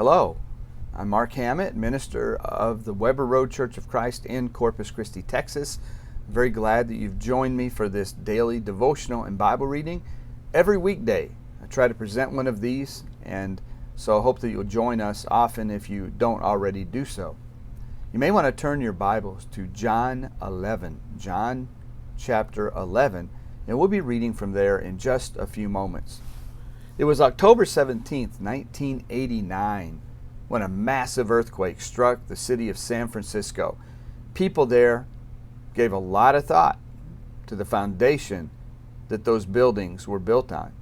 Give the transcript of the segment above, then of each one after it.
Hello, I'm Mark Hammett, minister of the Weber Road Church of Christ in Corpus Christi, Texas. I'm very glad that you've joined me for this daily devotional and Bible reading. Every weekday, I try to present one of these, and so I hope that you'll join us often if you don't already do so. You may want to turn your Bibles to John 11, John chapter 11, and we'll be reading from there in just a few moments. It was October 17th, 1989, when a massive earthquake struck the city of San Francisco. People there gave a lot of thought to the foundation that those buildings were built on.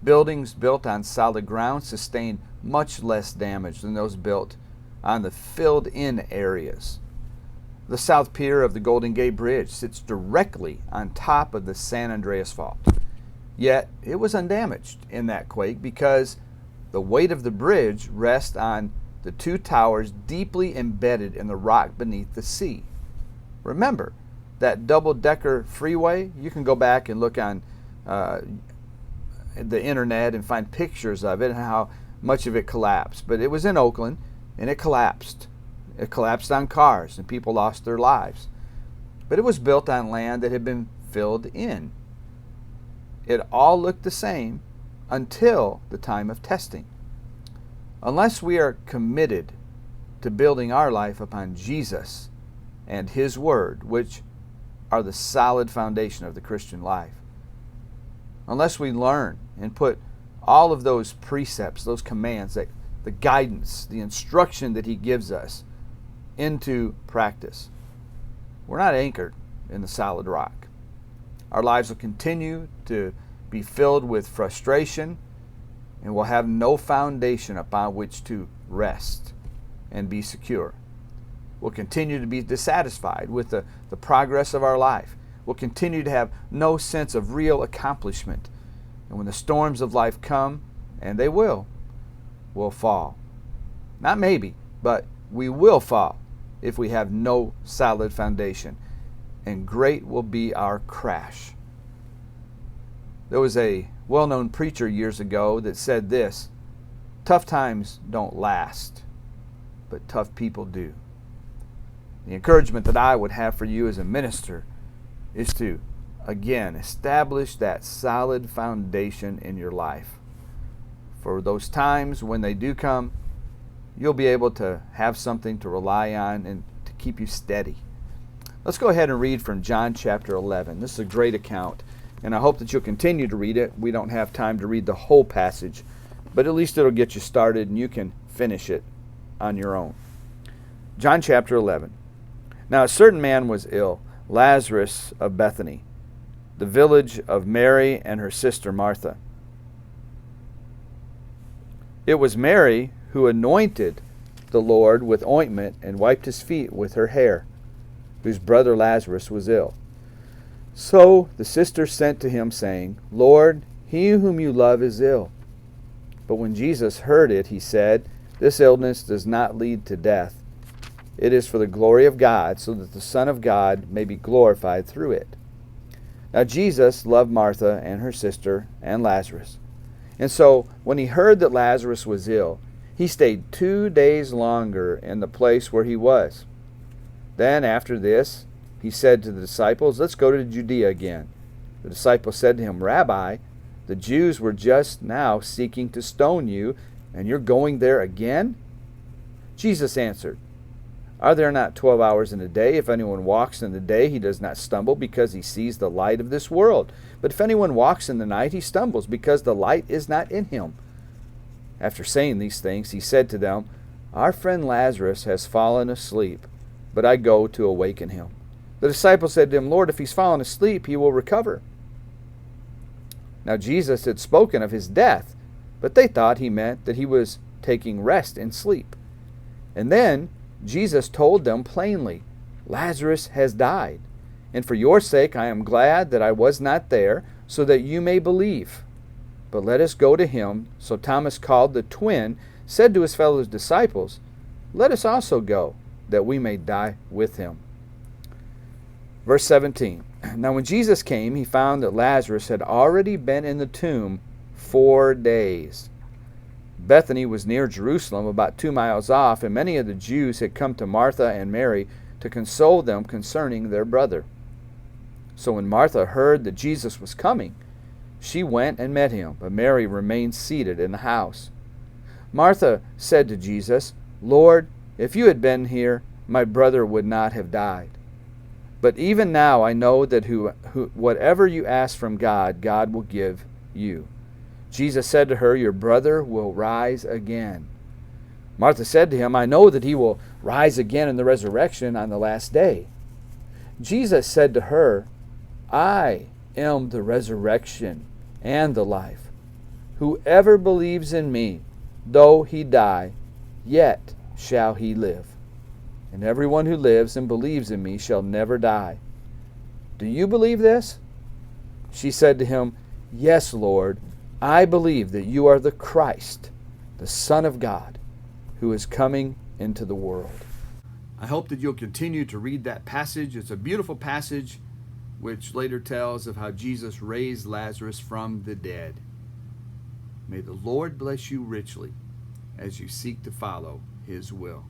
Buildings built on solid ground sustained much less damage than those built on the filled-in areas. The South Pier of the Golden Gate Bridge sits directly on top of the San Andreas Fault. Yet it was undamaged in that quake because the weight of the bridge rests on the two towers deeply embedded in the rock beneath the sea. Remember, that double-decker freeway, you can go back and look on the internet and find pictures of it and how much of it collapsed. But it was in Oakland, and it collapsed. It collapsed on cars, and people lost their lives. But it was built on land that had been filled in. It all looked the same until the time of testing. Unless we are committed to building our life upon Jesus and His Word, which are the solid foundation of the Christian life, unless we learn and put all of those precepts, those commands, the guidance, the instruction that He gives us into practice, we're not anchored in the solid rock. Our lives will continue to be filled with frustration, and we'll have no foundation upon which to rest and be secure. We'll continue to be dissatisfied with the progress of our life. We'll continue to have no sense of real accomplishment. And when the storms of life come, and they will, we'll fall. Not maybe, but we will fall if we have no solid foundation. And great will be our crash. There was a well-known preacher years ago that said this: tough times don't last, but tough people do. The encouragement that I would have for you as a minister is to, again, establish that solid foundation in your life. For those times when they do come, you'll be able to have something to rely on and to keep you steady. Let's go ahead and read from John chapter 11. This is a great account, and I hope that you'll continue to read it. We don't have time to read the whole passage, but at least it'll get you started and you can finish it on your own. John chapter 11. Now a certain man was ill, Lazarus of Bethany, the village of Mary and her sister Martha. It was Mary who anointed the Lord with ointment and wiped his feet with her hair, whose brother Lazarus was ill. So the sister sent to him, saying, Lord, he whom you love is ill. But when Jesus heard it, he said, This illness does not lead to death. It is for the glory of God, so that the Son of God may be glorified through it. Now Jesus loved Martha and her sister and Lazarus. And so when he heard that Lazarus was ill, he stayed 2 days longer in the place where he was. Then after this, he said to the disciples, Let's go to Judea again. The disciples said to him, Rabbi, the Jews were just now seeking to stone you, and you're going there again? Jesus answered, Are there not 12 hours in a day? If anyone walks in the day, he does not stumble because he sees the light of this world. But if anyone walks in the night, he stumbles because the light is not in him. After saying these things, he said to them, Our friend Lazarus has fallen asleep, but I go to awaken him. The disciples said to him, Lord, if he's fallen asleep, he will recover. Now Jesus had spoken of his death, but they thought he meant that he was taking rest in sleep. And then Jesus told them plainly, Lazarus has died, and for your sake I am glad that I was not there, so that you may believe. But let us go to him. So Thomas, called the twin, said to his fellow disciples, Let us also go, that we may die with him. Verse 17. Now when Jesus came, he found that Lazarus had already been in the tomb 4 days. Bethany was near Jerusalem, about 2 miles off, and many of the Jews had come to Martha and Mary to console them concerning their brother. So when Martha heard that Jesus was coming, she went and met him, but Mary remained seated in the house. Martha said to Jesus, "Lord, if you had been here, my brother would not have died. But even now I know that whatever you ask from God, God will give you." Jesus said to her, "Your brother will rise again." Martha said to him, "I know that he will rise again in the resurrection on the last day." Jesus said to her, "I am the resurrection and the life. Whoever believes in me, though he die, yet shall he live. And everyone who lives and believes in me shall never die. Do you believe this?" She said to him, "Yes, Lord, I believe that you are the Christ, the Son of God, who is coming into the world." I hope that you'll continue to read that passage. It's a beautiful passage which later tells of how Jesus raised Lazarus from the dead. May the Lord bless you richly as you seek to follow his will.